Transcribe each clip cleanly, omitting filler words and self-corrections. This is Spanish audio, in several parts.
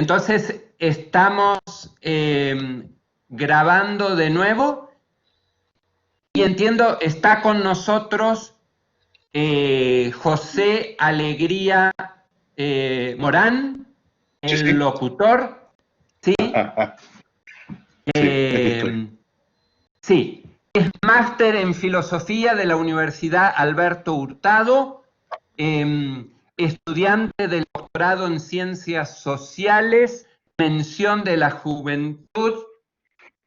Entonces, estamos grabando de nuevo y entiendo, está con nosotros José Alegría Morán, Sí, el sí. locutor, ¿sí? Sí, aquí estoy. Sí, es máster en filosofía de la Universidad Alberto Hurtado, estudiante del doctorado en ciencias sociales, mención de la juventud,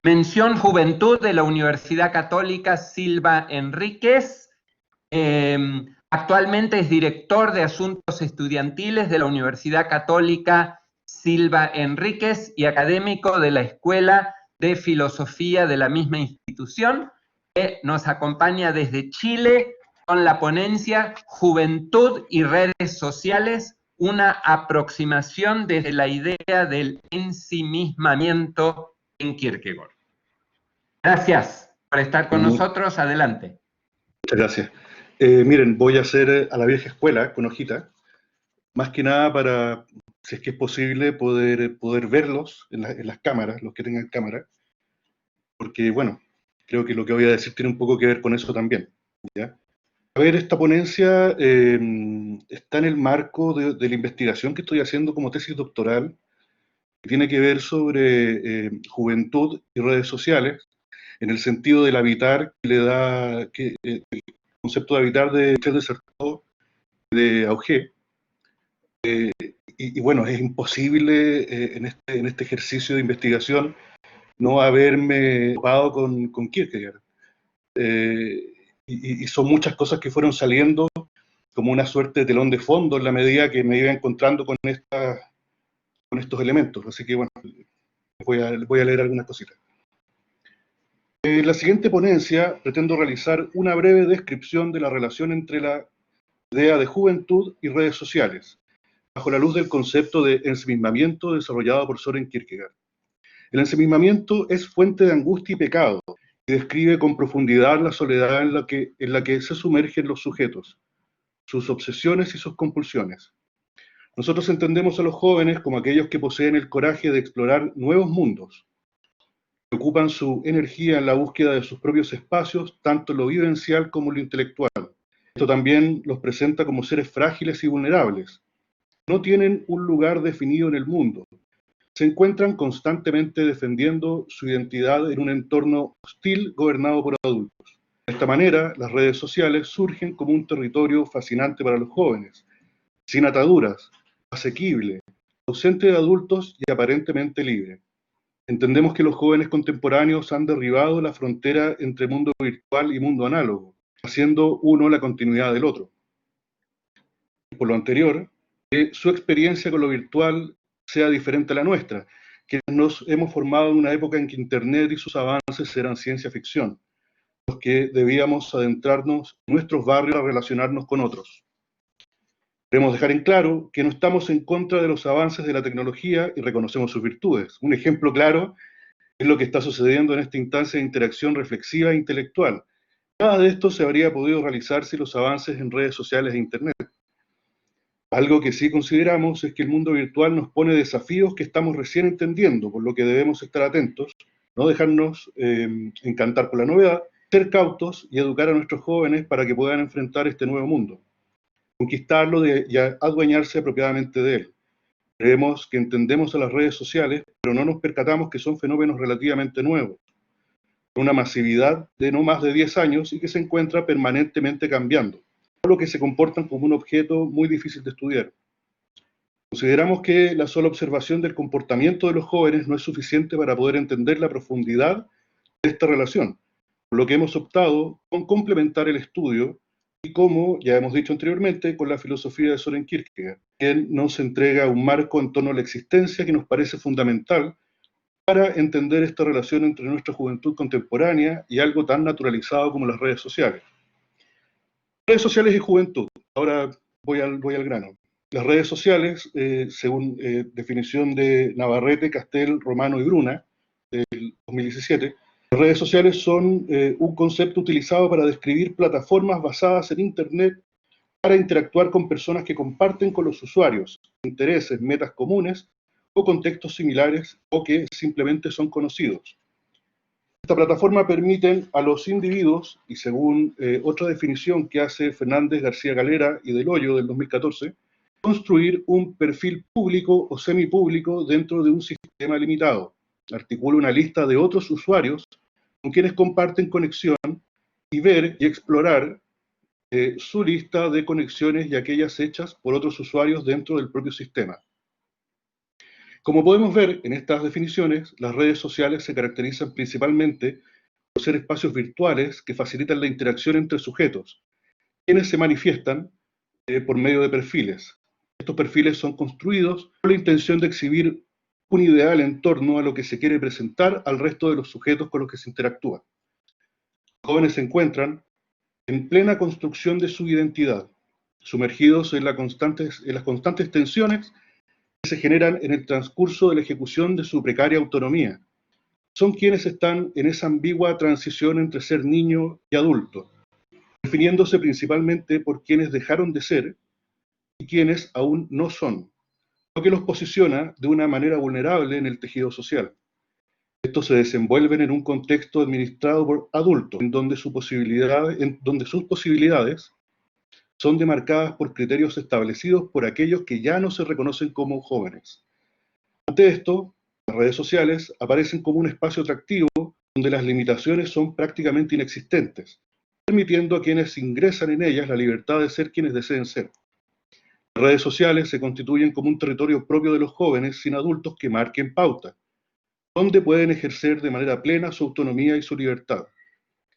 mención juventud de la Universidad Católica Silva Enríquez. Actualmente es director de asuntos estudiantiles de la Universidad Católica Silva Enríquez y académico de la Escuela de Filosofía de la misma institución, que nos acompaña desde Chile con la ponencia Juventud y redes sociales, una aproximación desde la idea del ensimismamiento en Kierkegaard. Gracias por estar con nosotros. Adelante. Muchas gracias. Miren, voy a hacer a la vieja escuela con hojita, más que nada para, si es que es posible, poder verlos en las cámaras, los que tengan cámara, porque, bueno, creo que lo que voy a decir tiene un poco que ver con eso también, ¿ya? A ver, esta ponencia está en el marco de la investigación que estoy haciendo como tesis doctoral, que tiene que ver sobre juventud y redes sociales, en el sentido del habitar que le da, el concepto de habitar de Michel de Certeau, de Auger. Y bueno, es imposible en este ejercicio de investigación no haberme topado con Kierkegaard. Y son muchas cosas que fueron saliendo como una suerte de telón de fondo en la medida que me iba encontrando con estos elementos. Así que bueno, voy a leer algunas cositas. En la siguiente ponencia pretendo realizar una breve descripción de la relación entre la idea de juventud y redes sociales, bajo la luz del concepto de ensimismamiento desarrollado por Søren Kierkegaard. El ensimismamiento es fuente de angustia y pecado, y describe con profundidad la soledad en la que se sumergen los sujetos, sus obsesiones y sus compulsiones. Nosotros entendemos a los jóvenes como aquellos que poseen el coraje de explorar nuevos mundos, que ocupan su energía en la búsqueda de sus propios espacios, tanto en lo vivencial como en lo intelectual. Esto también los presenta como seres frágiles y vulnerables. No tienen un lugar definido en el mundo. Se encuentran constantemente defendiendo su identidad en un entorno hostil gobernado por adultos. De esta manera, las redes sociales surgen como un territorio fascinante para los jóvenes, sin ataduras, asequible, ausente de adultos y aparentemente libre. Entendemos que los jóvenes contemporáneos han derribado la frontera entre mundo virtual y mundo análogo, haciendo uno la continuidad del otro. Por lo anterior, su experiencia con lo virtual sea diferente a la nuestra, que nos hemos formado en una época en que Internet y sus avances eran ciencia ficción, los que debíamos adentrarnos en nuestros barrios a relacionarnos con otros. Queremos dejar en claro que no estamos en contra de los avances de la tecnología y reconocemos sus virtudes. Un ejemplo claro es lo que está sucediendo en esta instancia de interacción reflexiva e intelectual. Nada de esto se habría podido realizar sin los avances en redes sociales e Internet. Algo que sí consideramos es que el mundo virtual nos pone desafíos que estamos recién entendiendo, por lo que debemos estar atentos, no dejarnos encantar por la novedad, ser cautos y educar a nuestros jóvenes para que puedan enfrentar este nuevo mundo, conquistarlo y adueñarse apropiadamente de él. Creemos que entendemos a las redes sociales, pero no nos percatamos que son fenómenos relativamente nuevos, con una masividad de no más de 10 años y que se encuentra permanentemente cambiando, por lo que se comportan como un objeto muy difícil de estudiar. Consideramos que la sola observación del comportamiento de los jóvenes no es suficiente para poder entender la profundidad de esta relación, por lo que hemos optado con complementar el estudio y, como ya hemos dicho anteriormente, con la filosofía de Søren Kierkegaard, quien nos entrega un marco en torno a la existencia que nos parece fundamental para entender esta relación entre nuestra juventud contemporánea y algo tan naturalizado como las redes sociales. Redes sociales y juventud. Ahora voy al grano. Las redes sociales, según definición de Navarrete, Castel, Romano y Bruna, del 2017, las redes sociales son un concepto utilizado para describir plataformas basadas en Internet para interactuar con personas que comparten con los usuarios intereses, metas comunes o contextos similares o que simplemente son conocidos. Esta plataforma permite a los individuos, y según otra definición que hace Fernández García Galera y Del Hoyo del 2014, construir un perfil público o semipúblico dentro de un sistema limitado. Articula una lista de otros usuarios con quienes comparten conexión y ver y explorar su lista de conexiones y aquellas hechas por otros usuarios dentro del propio sistema. Como podemos ver en estas definiciones, las redes sociales se caracterizan principalmente por ser espacios virtuales que facilitan la interacción entre sujetos, quienes se manifiestan por medio de perfiles. Estos perfiles son construidos con la intención de exhibir un ideal en torno a lo que se quiere presentar al resto de los sujetos con los que se interactúa. Los jóvenes se encuentran en plena construcción de su identidad, sumergidos en las constantes tensiones que se generan en el transcurso de la ejecución de su precaria autonomía. Son quienes están en esa ambigua transición entre ser niño y adulto, definiéndose principalmente por quienes dejaron de ser y quienes aún no son, lo que los posiciona de una manera vulnerable en el tejido social. Estos se desenvuelven en un contexto administrado por adultos, en donde sus posibilidades son demarcadas por criterios establecidos por aquellos que ya no se reconocen como jóvenes. Ante esto, las redes sociales aparecen como un espacio atractivo donde las limitaciones son prácticamente inexistentes, permitiendo a quienes ingresan en ellas la libertad de ser quienes deseen ser. Las redes sociales se constituyen como un territorio propio de los jóvenes sin adultos que marquen pauta, donde pueden ejercer de manera plena su autonomía y su libertad,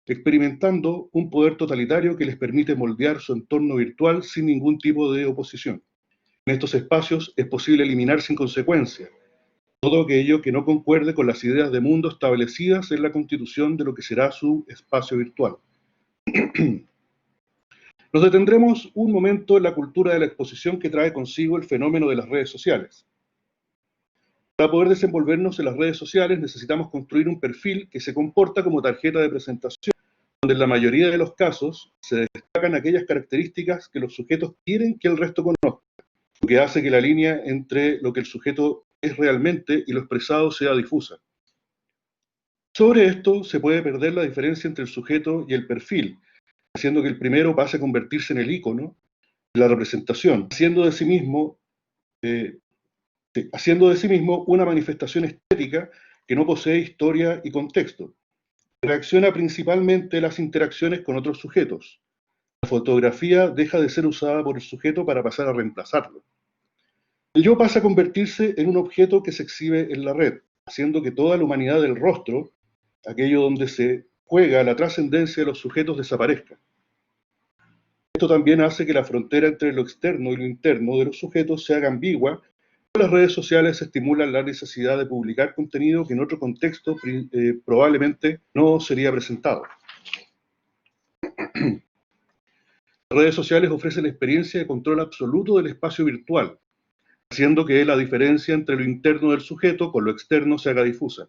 experimentando un poder totalitario que les permite moldear su entorno virtual sin ningún tipo de oposición. En estos espacios es posible eliminar sin consecuencia todo aquello que no concuerde con las ideas de mundo establecidas en la constitución de lo que será su espacio virtual. Nos detendremos un momento en la cultura de la exposición que trae consigo el fenómeno de las redes sociales. Para poder desenvolvernos en las redes sociales necesitamos construir un perfil que se comporta como tarjeta de presentación, donde en la mayoría de los casos se destacan aquellas características que los sujetos quieren que el resto conozca, lo que hace que la línea entre lo que el sujeto es realmente y lo expresado sea difusa. Sobre esto se puede perder la diferencia entre el sujeto y el perfil, haciendo que el primero pase a convertirse en el ícono de la representación, haciendo de sí mismo una manifestación estética que no posee historia y contexto. Reacciona principalmente a las interacciones con otros sujetos. La fotografía deja de ser usada por el sujeto para pasar a reemplazarlo. El yo pasa a convertirse en un objeto que se exhibe en la red, haciendo que toda la humanidad del rostro, aquello donde se juega la trascendencia de los sujetos, desaparezca. Esto también hace que la frontera entre lo externo y lo interno de los sujetos se haga ambigua. Las redes sociales estimulan la necesidad de publicar contenido que en otro contexto probablemente no sería presentado. Las redes sociales ofrecen la experiencia de control absoluto del espacio virtual, haciendo que la diferencia entre lo interno del sujeto con lo externo se haga difusa.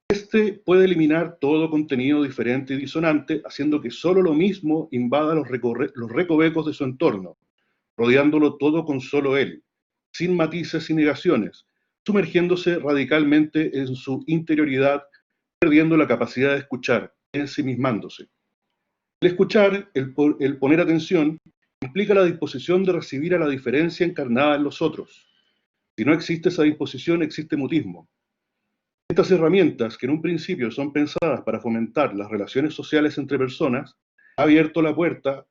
Este puede eliminar todo contenido diferente y disonante, haciendo que solo lo mismo invada los recovecos de su entorno, rodeándolo todo con solo él, sin matices y negaciones, sumergiéndose radicalmente en su interioridad, perdiendo la capacidad de escuchar, ensimismándose. El escuchar, el poner atención, implica la disposición de recibir a la diferencia encarnada en los otros. Si no existe esa disposición, existe mutismo. Estas herramientas, que en un principio son pensadas para fomentar las relaciones sociales entre personas, han abierto la puerta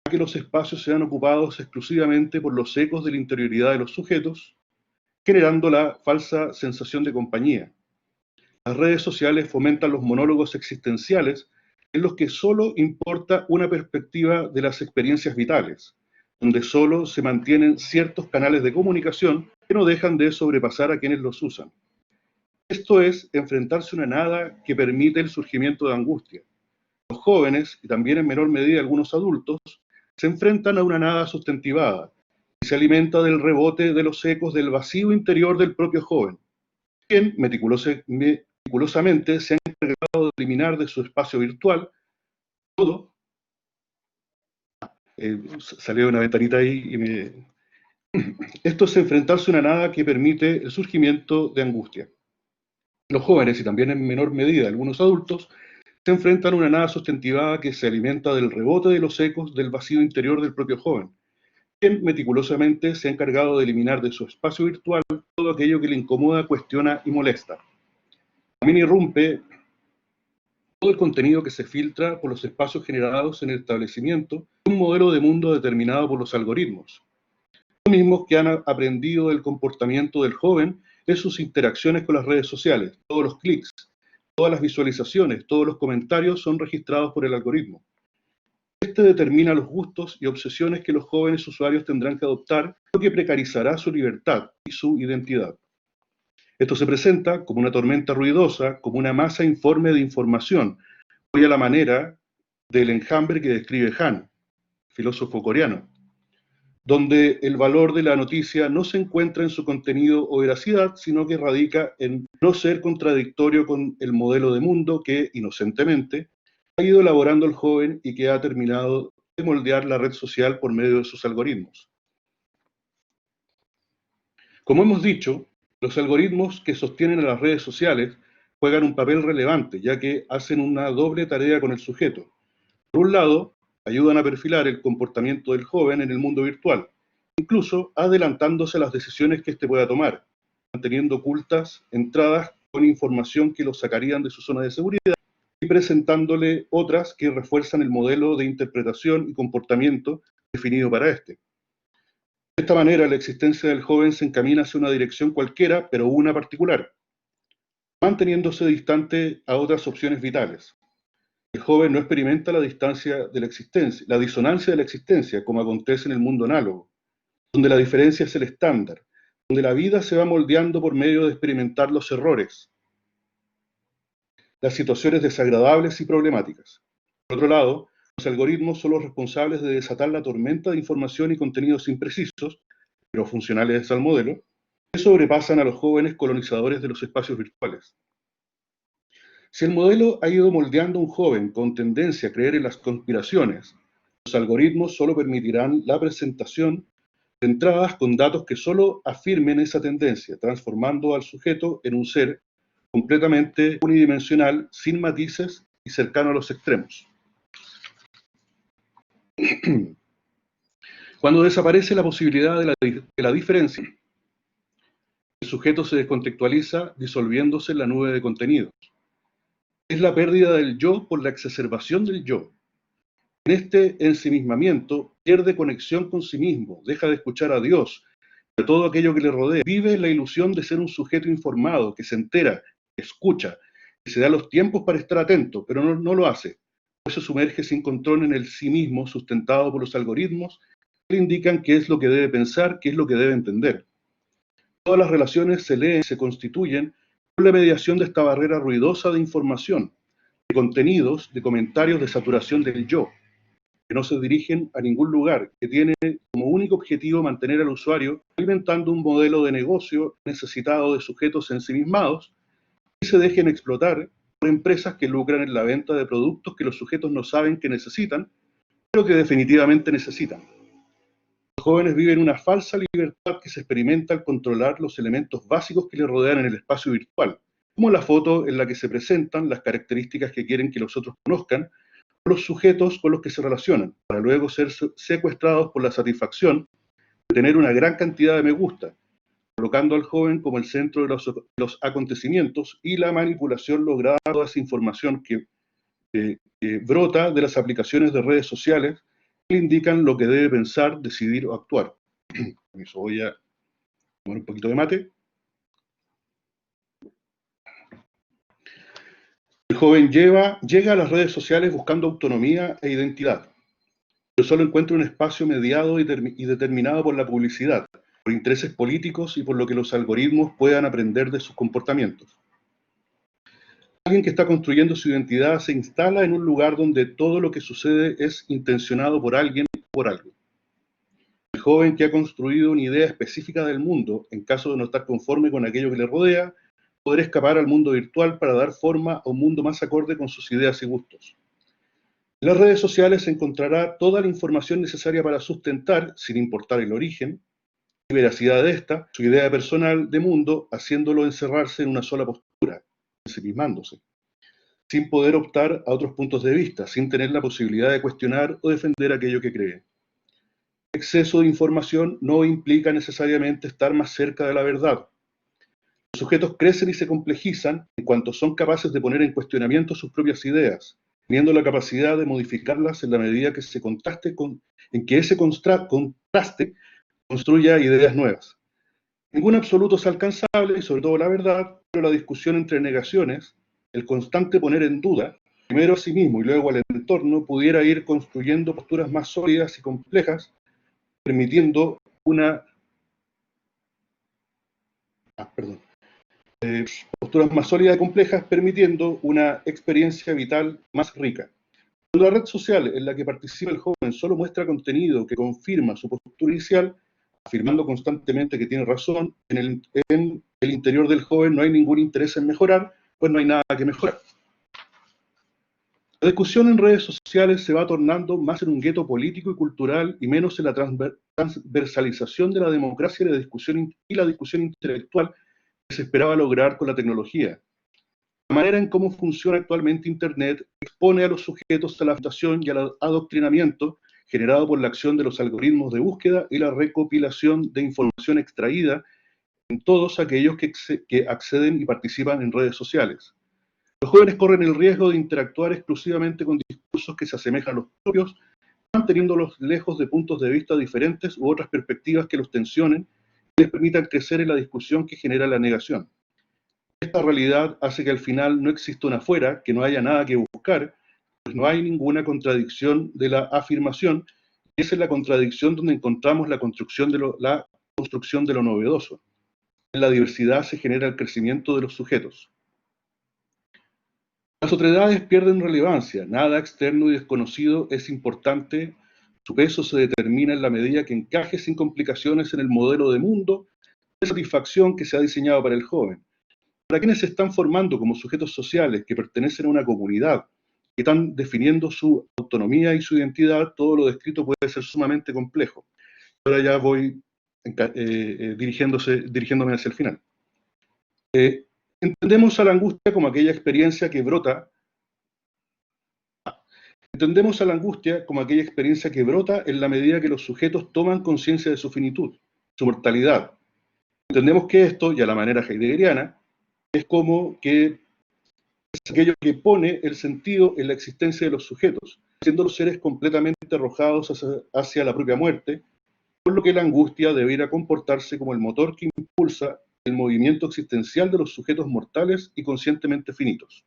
a que los espacios sean ocupados exclusivamente por los ecos de la interioridad de los sujetos, generando la falsa sensación de compañía. Las redes sociales fomentan los monólogos existenciales en los que solo importa una perspectiva de las experiencias vitales, donde solo se mantienen ciertos canales de comunicación que no dejan de sobrepasar a quienes los usan. Esto es enfrentarse a una nada que permite el surgimiento de angustia. Los jóvenes, y también en menor medida algunos adultos, se enfrentan a una nada sustantivada y se alimenta del rebote de los ecos del vacío interior del propio joven, quien meticulosamente se ha encargado de eliminar de su espacio virtual todo. Salió una ventanita ahí y Esto es enfrentarse a una nada que permite el surgimiento de angustia. Los jóvenes, y también en menor medida algunos adultos, se enfrentan a una nada sustentivada que se alimenta del rebote de los ecos del vacío interior del propio joven, quien meticulosamente se ha encargado de eliminar de su espacio virtual todo aquello que le incomoda, cuestiona y molesta. También irrumpe todo el contenido que se filtra por los espacios generados en el establecimiento de un modelo de mundo determinado por los algoritmos, los mismos que han aprendido del comportamiento del joven en sus interacciones con las redes sociales. Todos los clics, todas las visualizaciones, todos los comentarios son registrados por el algoritmo. Este determina los gustos y obsesiones que los jóvenes usuarios tendrán que adoptar, lo que precarizará su libertad y su identidad. Esto se presenta como una tormenta ruidosa, como una masa informe de información, muy a la manera del enjambre que describe Han, filósofo coreano, donde el valor de la noticia no se encuentra en su contenido o veracidad, sino que radica en no ser contradictorio con el modelo de mundo que, inocentemente, ha ido elaborando el joven y que ha terminado de moldear la red social por medio de sus algoritmos. Como hemos dicho, los algoritmos que sostienen a las redes sociales juegan un papel relevante, ya que hacen una doble tarea con el sujeto. Por un lado, ayudan a perfilar el comportamiento del joven en el mundo virtual, incluso adelantándose a las decisiones que éste pueda tomar, manteniendo ocultas entradas con información que lo sacarían de su zona de seguridad y presentándole otras que refuerzan el modelo de interpretación y comportamiento definido para este. De esta manera, la existencia del joven se encamina hacia una dirección cualquiera, pero una particular, manteniéndose distante a otras opciones vitales. El joven no experimenta la distancia de la existencia, la disonancia de la existencia, como acontece en el mundo análogo, donde la diferencia es el estándar, donde la vida se va moldeando por medio de experimentar los errores, las situaciones desagradables y problemáticas. Por otro lado, los algoritmos son los responsables de desatar la tormenta de información y contenidos imprecisos, pero funcionales al modelo, que sobrepasan a los jóvenes colonizadores de los espacios virtuales. Si el modelo ha ido moldeando a un joven con tendencia a creer en las conspiraciones, los algoritmos solo permitirán la presentación de entradas con datos que solo afirmen esa tendencia, transformando al sujeto en un ser completamente unidimensional, sin matices y cercano a los extremos. Cuando desaparece la posibilidad de la diferencia, el sujeto se descontextualiza disolviéndose en la nube de contenidos. Es la pérdida del yo por la exacerbación del yo. En este ensimismamiento pierde conexión con sí mismo, deja de escuchar a Dios, de todo aquello que le rodea. Vive la ilusión de ser un sujeto informado, que se entera, que escucha, que se da los tiempos para estar atento, pero no lo hace. Por eso sumerge sin control en el sí mismo, sustentado por los algoritmos que le indican qué es lo que debe pensar, qué es lo que debe entender. Todas las relaciones se leen, se constituyen por la mediación de esta barrera ruidosa de información, de contenidos, de comentarios de saturación del yo, que no se dirigen a ningún lugar, que tiene como único objetivo mantener al usuario alimentando un modelo de negocio necesitado de sujetos ensimismados y se dejen explotar por empresas que lucran en la venta de productos que los sujetos no saben que necesitan, pero que definitivamente necesitan. Los jóvenes viven una falsa libertad que se experimenta al controlar los elementos básicos que les rodean en el espacio virtual, como la foto en la que se presentan las características que quieren que los otros conozcan, los sujetos con los que se relacionan, para luego ser secuestrados por la satisfacción de tener una gran cantidad de me gusta, colocando al joven como el centro de los acontecimientos y la manipulación lograda de toda esa información que brota de las aplicaciones de redes sociales que le indican lo que debe pensar, decidir o actuar. Con eso voy a tomar un poquito de mate. El joven llega a las redes sociales buscando autonomía e identidad, pero solo encuentra un espacio mediado y determinado por la publicidad, por intereses políticos y por lo que los algoritmos puedan aprender de sus comportamientos. Alguien que está construyendo su identidad se instala en un lugar donde todo lo que sucede es intencionado por alguien o por algo. El joven que ha construido una idea específica del mundo, en caso de no estar conforme con aquello que le rodea, podrá escapar al mundo virtual para dar forma a un mundo más acorde con sus ideas y gustos. En las redes sociales se encontrará toda la información necesaria para sustentar, sin importar el origen, y veracidad de esta, su idea personal de mundo, haciéndolo encerrarse en una sola postura, ensimismándose, sin poder optar a otros puntos de vista, sin tener la posibilidad de cuestionar o defender aquello que cree. Exceso de información no implica necesariamente estar más cerca de la verdad. Los sujetos crecen y se complejizan en cuanto son capaces de poner en cuestionamiento sus propias ideas, teniendo la capacidad de modificarlas en la medida que en que ese contraste construya ideas nuevas. Ningún absoluto es alcanzable, y sobre todo la verdad, pero la discusión entre negaciones, el constante poner en duda, primero a sí mismo y luego al entorno, pudiera ir construyendo posturas más sólidas y complejas, permitiendo una... posturas más sólidas y complejas, permitiendo una experiencia vital más rica. Cuando la red social en la que participa el joven solo muestra contenido que confirma su postura inicial, afirmando constantemente que tiene razón, en el interior del joven no hay ningún interés en mejorar, pues no hay nada que mejorar. La discusión en redes sociales se va tornando más en un gueto político y cultural y menos en la transversalización de la democracia y la discusión intelectual que se esperaba lograr con la tecnología. La manera en cómo funciona actualmente Internet expone a los sujetos a la afectación y al adoctrinamiento generado por la acción de los algoritmos de búsqueda y la recopilación de información extraída en todos aquellos que acceden y participan en redes sociales. Los jóvenes corren el riesgo de interactuar exclusivamente con discursos que se asemejan a los propios, manteniéndolos lejos de puntos de vista diferentes u otras perspectivas que los tensionen y les permitan crecer en la discusión que genera la negación. Esta realidad hace que al final no exista un afuera, que no haya nada que buscar, pues no hay ninguna contradicción de la afirmación, y esa es la contradicción donde encontramos la construcción de lo novedoso. En la diversidad se genera el crecimiento de los sujetos. Las otredades pierden relevancia, nada externo y desconocido es importante, su peso se determina en la medida que encaje sin complicaciones en el modelo de mundo de satisfacción que se ha diseñado para el joven. Para quienes se están formando como sujetos sociales que pertenecen a una comunidad, que están definiendo su autonomía y su identidad, todo lo descrito puede ser sumamente complejo. Ahora ya voy dirigiéndome hacia el final. Entendemos a la angustia como aquella experiencia que brota en la medida que los sujetos toman conciencia de su finitud, su mortalidad. Entendemos que esto, y a la manera heideggeriana, es como que es aquello que pone el sentido en la existencia de los sujetos, siendo los seres completamente arrojados hacia la propia muerte, por lo que la angustia debiera comportarse como el motor que impulsa el movimiento existencial de los sujetos mortales y conscientemente finitos.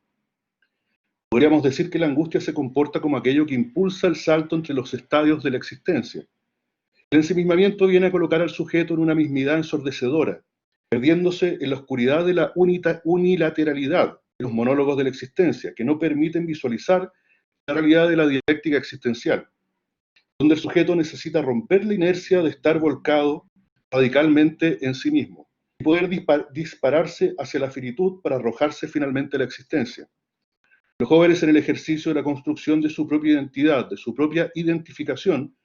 Podríamos decir que la angustia se comporta como aquello que impulsa el salto entre los estadios de la existencia. El ensimismamiento viene a colocar al sujeto en una mismidad ensordecedora, perdiéndose en la oscuridad de la unilateralidad de los monólogos de la existencia, que no permiten visualizar la realidad de la dialéctica existencial, donde el sujeto necesita romper la inercia de estar volcado radicalmente en sí mismo y poder dispararse hacia la finitud para arrojarse finalmente a la existencia. Los jóvenes, en el ejercicio de la construcción de su propia identidad, de su propia identificación,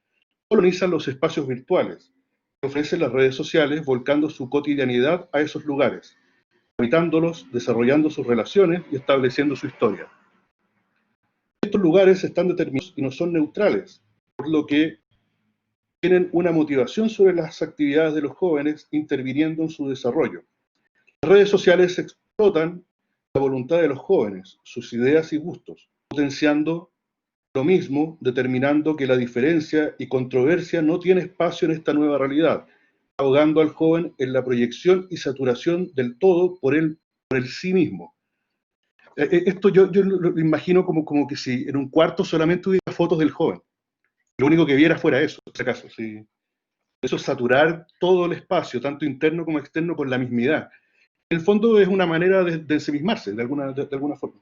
colonizan los espacios virtuales que ofrecen las redes sociales, volcando su cotidianidad a esos lugares, habitándolos, desarrollando sus relaciones y estableciendo su historia. Estos lugares están determinados y no son neutrales, por lo que tienen una motivación sobre las actividades de los jóvenes interviniendo en su desarrollo. Las redes sociales explotan la voluntad de los jóvenes, sus ideas y gustos, potenciando lo mismo, determinando que la diferencia y controversia no tiene espacio en esta nueva realidad, ahogando al joven en la proyección y saturación del todo por el sí mismo. Esto yo lo imagino como que si en un cuarto solamente hubiera fotos del joven, lo único que viera fuera eso, por si acaso. ¿Sí? Eso es saturar todo el espacio, tanto interno como externo, con la mismidad. En el fondo es una manera de ensimismarse, de alguna forma.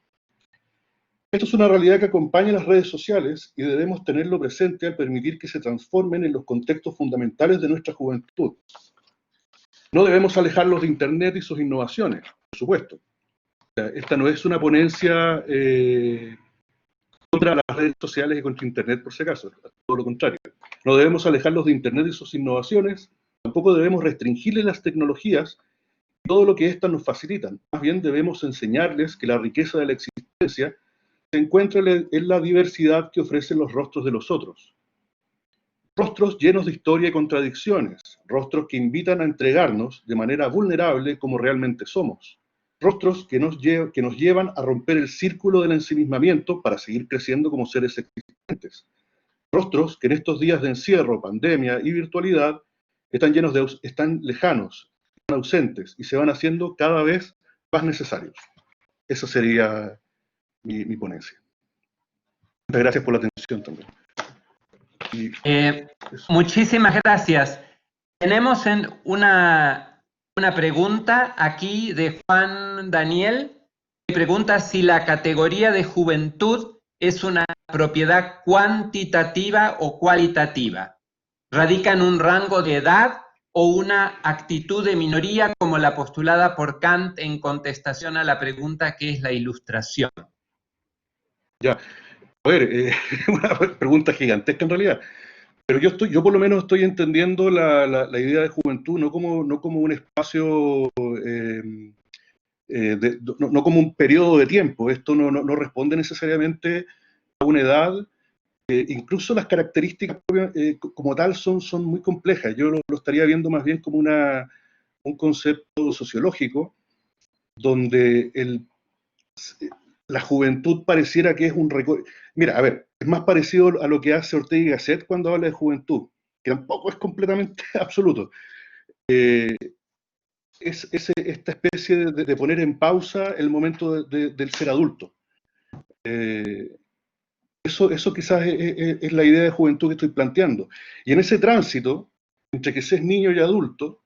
Esto es una realidad que acompaña las redes sociales y debemos tenerlo presente al permitir que se transformen en los contextos fundamentales de nuestra juventud. No debemos alejarlos de Internet y sus innovaciones, por supuesto. Esta no es una ponencia contra las redes sociales y contra Internet, por si acaso, todo lo contrario. No debemos alejarlos de Internet y sus innovaciones, Tampoco debemos restringirles las tecnologías y todo lo que éstas nos facilitan. Más bien debemos enseñarles que la riqueza de la existencia se encuentra en la diversidad que ofrecen los rostros de los otros. Rostros llenos de historia y contradicciones, rostros que invitan a entregarnos de manera vulnerable como realmente somos, rostros que nos llevan a romper el círculo del ensimismamiento para seguir creciendo como seres existentes, rostros que en estos días de encierro, pandemia y virtualidad están lejanos, están ausentes y se van haciendo cada vez más necesarios. Esa sería mi ponencia. Muchas gracias por la atención también. Muchísimas gracias. Tenemos una pregunta aquí de Juan Daniel, que pregunta si la categoría de juventud es una propiedad cuantitativa o cualitativa. ¿Radica en un rango de edad o una actitud de minoría como la postulada por Kant en contestación a la pregunta ¿qué es la ilustración? Ya, a ver, una pregunta gigantesca en realidad. Pero yo por lo menos estoy entendiendo la idea de juventud no como un espacio, no como un periodo de tiempo. Esto no responde necesariamente a una edad. Incluso las características como tal son muy complejas. Yo lo estaría viendo más bien como un concepto sociológico, donde la juventud pareciera que es un recorrido. Mira, a ver, es más parecido a lo que hace Ortega y Gasset cuando habla de juventud, que tampoco es completamente absoluto. Esta especie de poner en pausa el momento del ser adulto. Eso quizás es la idea de juventud que estoy planteando. Y en ese tránsito, entre que se es niño y adulto,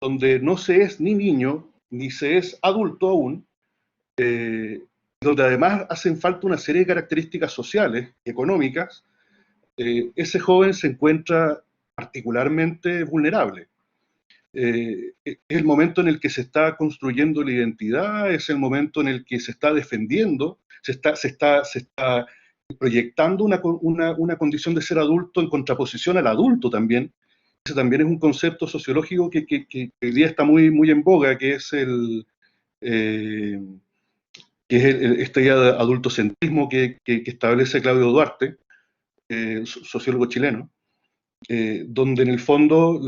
donde no se es ni niño, ni se es adulto aún, donde además hacen falta una serie de características sociales y económicas, ese joven se encuentra particularmente vulnerable. Es el momento en el que se está construyendo la identidad, es el momento en el que se está defendiendo, se está proyectando una condición de ser adulto en contraposición al adulto también. Ese también es un concepto sociológico que hoy día está muy en boga, que es esta idea de adultocentrismo que establece Claudio Duarte, sociólogo chileno, donde en el fondo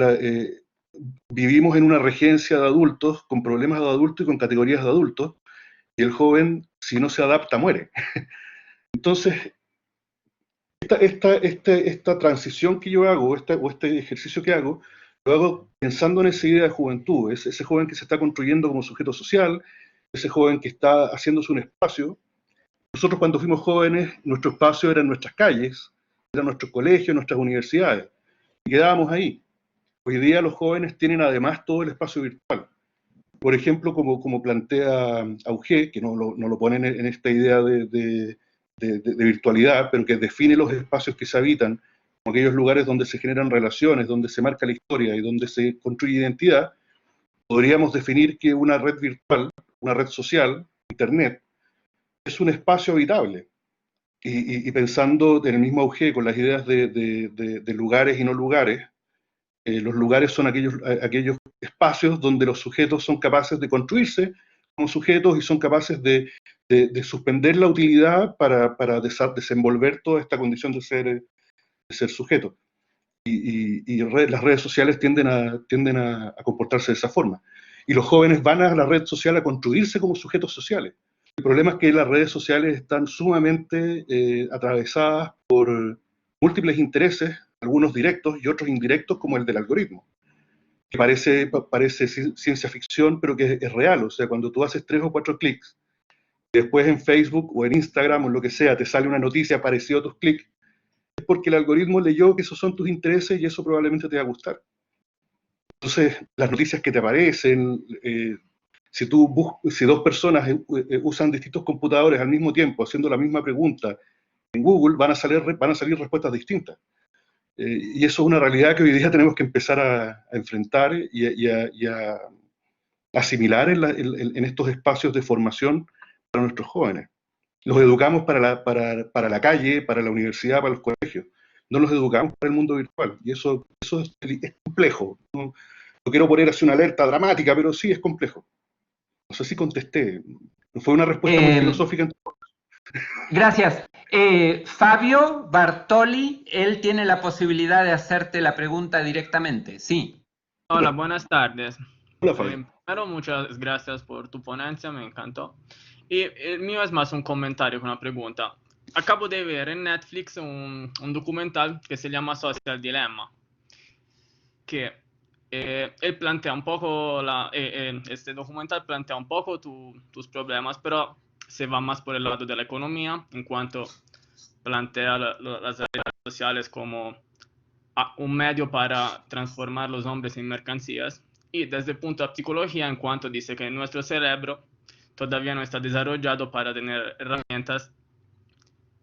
vivimos en una regencia de adultos, con problemas de adultos y con categorías de adultos, y el joven, si no se adapta, muere. Entonces, esta transición que yo hago, o este ejercicio que hago, lo hago pensando en esa idea de juventud, es ese joven que se está construyendo como sujeto social, ese joven que está haciéndose un espacio. Nosotros cuando fuimos jóvenes, nuestro espacio eran nuestras calles, eran nuestros colegios, nuestras universidades, y quedábamos ahí. Hoy día los jóvenes tienen además todo el espacio virtual. Por ejemplo, como plantea Auger, que no lo ponen en esta idea de virtualidad, pero que define los espacios que se habitan, como aquellos lugares donde se generan relaciones, donde se marca la historia y donde se construye identidad, podríamos definir que una red virtual, una red social, Internet, es un espacio habitable. Y pensando en el mismo Auger, con las ideas de lugares y no lugares, los lugares son aquellos espacios donde los sujetos son capaces de construirse como sujetos y son capaces de suspender la utilidad para desenvolver toda esta condición de ser sujeto. Y las redes sociales tienden a comportarse de esa forma. Y los jóvenes van a la red social a construirse como sujetos sociales. El problema es que las redes sociales están sumamente atravesadas por múltiples intereses, algunos directos y otros indirectos, como el del algoritmo, que parece ciencia ficción, pero que es real. O sea, cuando tú haces 3 o 4 clics, y después en Facebook o en Instagram o en lo que sea, te sale una noticia parecida a tus clics, es porque el algoritmo leyó que esos son tus intereses y eso probablemente te va a gustar. Entonces, las noticias que te aparecen, si dos personas usan distintos computadores al mismo tiempo haciendo la misma pregunta en Google, van a salir respuestas distintas. Y eso es una realidad que hoy día tenemos que empezar a enfrentar y a asimilar en estos espacios de formación para nuestros jóvenes. Los educamos para la calle, para la universidad, para los colegios. No los educamos para el mundo virtual. Y eso es complejo. No quiero poner así una alerta dramática, pero sí es complejo. No sé si contesté. No fue una respuesta muy filosófica. Gracias. Fabio Bartoli, él tiene la posibilidad de hacerte la pregunta directamente. Sí. Hola, buenas tardes. Hola, Fabio. Primero, muchas gracias por tu ponencia, me encantó. Y el mío es más un comentario que una pregunta. Acabo de ver en Netflix un documental que se llama Social Dilemma, que él plantea un poco, este documental plantea un poco tus problemas, pero se va más por el lado de la economía, en cuanto plantea las redes sociales como un medio para transformar los hombres en mercancías, y desde el punto de psicología, en cuanto dice que nuestro cerebro todavía no está desarrollado para tener herramientas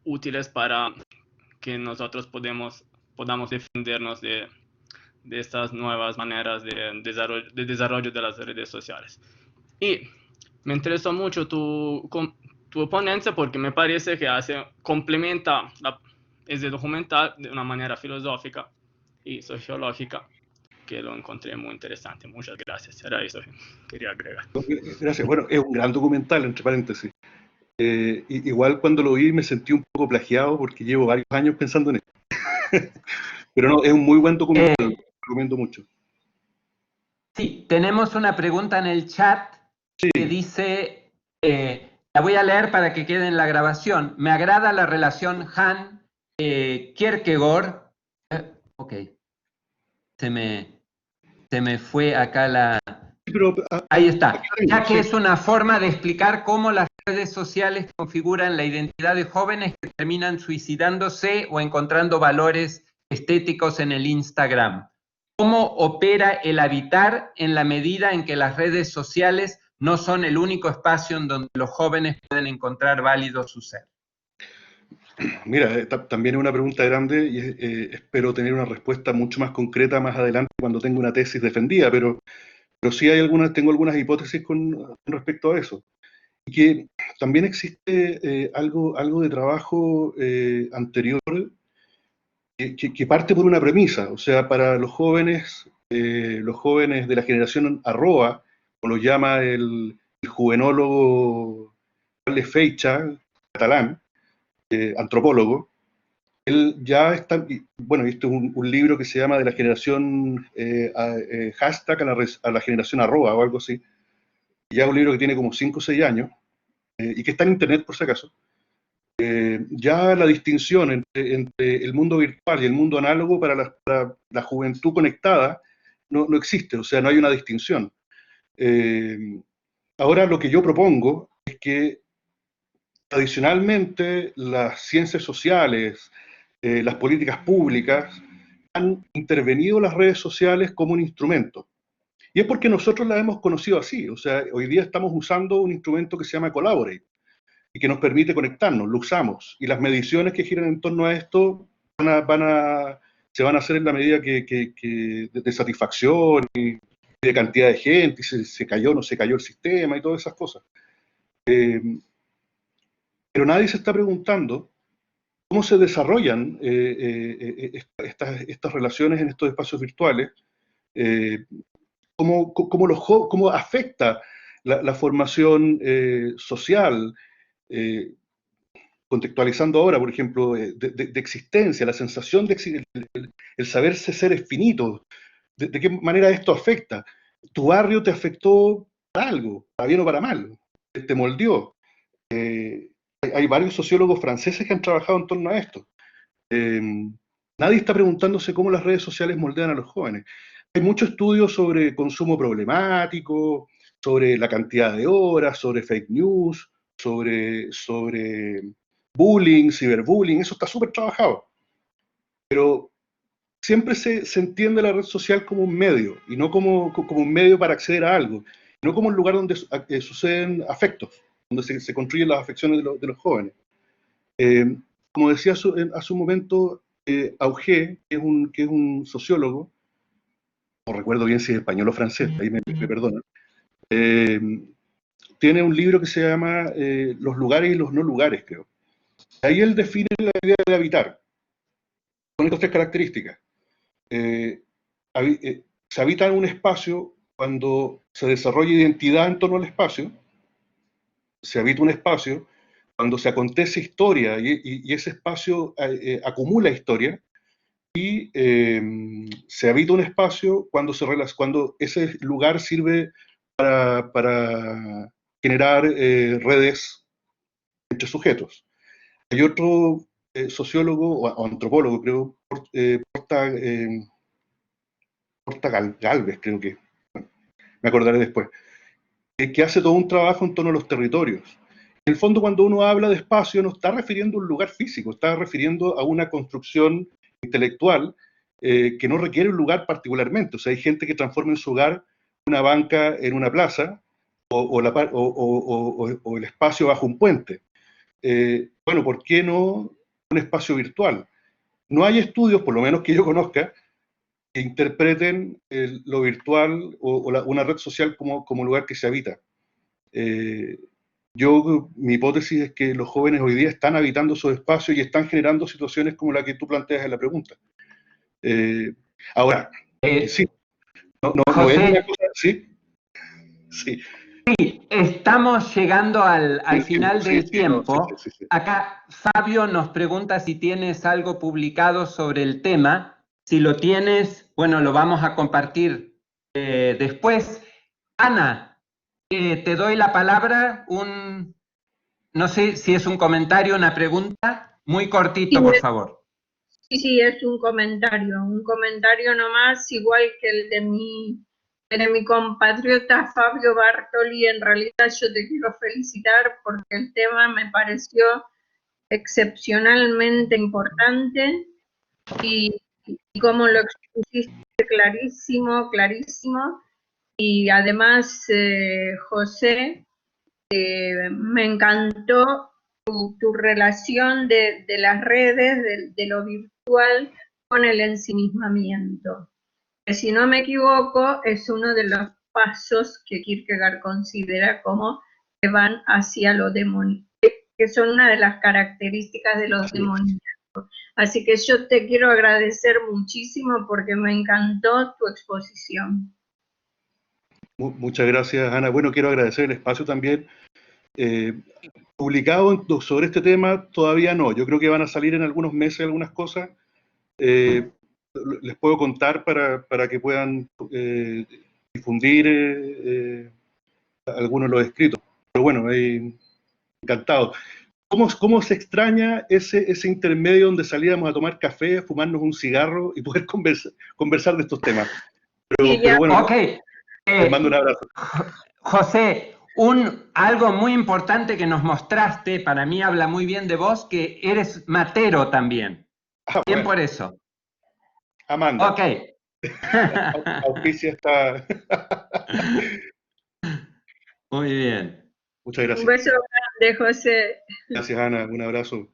útiles para que nosotros podamos defendernos de estas nuevas maneras de desarrollo de las redes sociales. Y me interesó mucho tu ponencia porque me parece que complementa ese documental de una manera filosófica y sociológica, que lo encontré muy interesante. Muchas gracias. Era eso que quería agregar. Gracias. Bueno, es un gran documental, entre paréntesis. Igual cuando lo vi me sentí un poco plagiado porque llevo varios años pensando en esto. Pero no, es un muy buen documental, lo recomiendo mucho. Sí, tenemos una pregunta en el chat que dice, la voy a leer para que quede en la grabación. Me agrada la relación Han-Kierkegaard. Ok. Se me fue acá la... Pero, ahí está. Ya que es una forma de explicar cómo las redes sociales configuran la identidad de jóvenes que terminan suicidándose o encontrando valores estéticos en el Instagram. ¿Cómo opera el habitar en la medida en que las redes sociales no son el único espacio en donde los jóvenes pueden encontrar válido su ser? Mira, también es una pregunta grande y espero tener una respuesta mucho más concreta más adelante cuando tenga una tesis defendida, pero sí tengo algunas hipótesis con respecto a eso. Y que también existe algo de trabajo anterior que parte por una premisa, o sea, para los jóvenes de la generación arroba, como lo llama el juvenólogo Carles Feixa, catalán, antropólogo, él ya está, bueno, esto es un libro que se llama de la generación hashtag a la generación arroba o algo así, ya un libro que tiene como 5 o 6 años, y que está en internet por si acaso. Ya la distinción entre el mundo virtual y el mundo análogo para la juventud conectada no existe, o sea, no hay una distinción. Ahora lo que yo propongo es que tradicionalmente las ciencias sociales, las políticas públicas, han intervenido las redes sociales como un instrumento. Y es porque nosotros las hemos conocido así, o sea, hoy día estamos usando un instrumento que se llama Collaborate, y que nos permite conectarnos, lo usamos. Y las mediciones que giran en torno a esto se van a hacer en la medida de satisfacción y de cantidad de gente, y se cayó o no se cayó el sistema y todas esas cosas. Pero nadie se está preguntando cómo se desarrollan estas relaciones en estos espacios virtuales, cómo afecta la formación social, contextualizando ahora, por ejemplo, de existencia, la sensación de el saberse seres finitos, de qué manera esto afecta. Tu barrio te afectó para algo, para bien o para mal, te moldeó. Hay varios sociólogos franceses que han trabajado en torno a esto. Nadie está preguntándose cómo las redes sociales moldean a los jóvenes. Hay muchos estudios sobre consumo problemático, sobre la cantidad de horas, sobre fake news, sobre bullying, ciberbullying, eso está súper trabajado. Pero siempre se entiende la red social como un medio, y no como un medio para acceder a algo, no como un lugar donde suceden afectos, donde se construyen las afecciones de los jóvenes. Como decía hace un momento, Auger, que es un sociólogo, no recuerdo bien si es español o francés, ahí me perdonan, tiene un libro que se llama Los lugares y los no lugares, creo. Ahí él define la idea de habitar, con estas tres características. se habita un espacio cuando se desarrolla identidad en torno al espacio, se habita un espacio cuando se acontece historia y ese espacio acumula historia, y se habita un espacio cuando ese lugar sirve para generar redes entre sujetos. Hay otro sociólogo o antropólogo, creo, Porta Galvez, creo que, bueno, me acordaré después, que hace todo un trabajo en torno a los territorios. En el fondo, cuando uno habla de espacio, no está refiriendo a un lugar físico, está refiriendo a una construcción intelectual que no requiere un lugar particularmente. O sea, hay gente que transforma en su hogar una banca en una plaza o el espacio bajo un puente. Bueno, ¿por qué no un espacio virtual? No hay estudios, por lo menos que yo conozca, que interpreten lo virtual una red social como lugar que se habita. Mi hipótesis es que los jóvenes hoy día están habitando esos espacios y están generando situaciones como la que tú planteas en la pregunta. Ahora, sí, no es una cosa, ¿sí? Sí. Estamos llegando al final del tiempo. Sí. Acá Fabio nos pregunta si tienes algo publicado sobre el tema. Si lo tienes, bueno, lo vamos a compartir después. Ana, te doy la palabra. No sé si es un comentario, una pregunta. Muy cortito, por favor. Sí, es un comentario nomás, igual que el de mi compatriota Fabio Bartoli. En realidad yo te quiero felicitar porque el tema me pareció excepcionalmente importante y como lo expusiste clarísimo, y además José, me encantó tu relación de las redes, de lo virtual con el ensimismamiento. Que si no me equivoco, es uno de los pasos que Kierkegaard considera como que van hacia lo demoníaco, que son una de las características de los demoníacos. Así que yo te quiero agradecer muchísimo porque me encantó tu exposición. Muchas gracias, Ana. Bueno, quiero agradecer el espacio también. Publicado sobre este tema todavía no. Yo creo que van a salir en algunos meses algunas cosas. Les puedo contar para que puedan difundir algunos de los escritos. Pero bueno, encantado. ¿Cómo se extraña ese intermedio donde salíamos a tomar café, a fumarnos un cigarro y poder conversar de estos temas? Pero bueno, okay. Les mando un abrazo. José, algo muy importante que nos mostraste, para mí habla muy bien de vos, que eres matero también. Bien, bueno. Por eso. Amanda. Ok. Auspicia está. Muy bien. Muchas gracias. Un beso grande, José. Gracias, Ana. Un abrazo.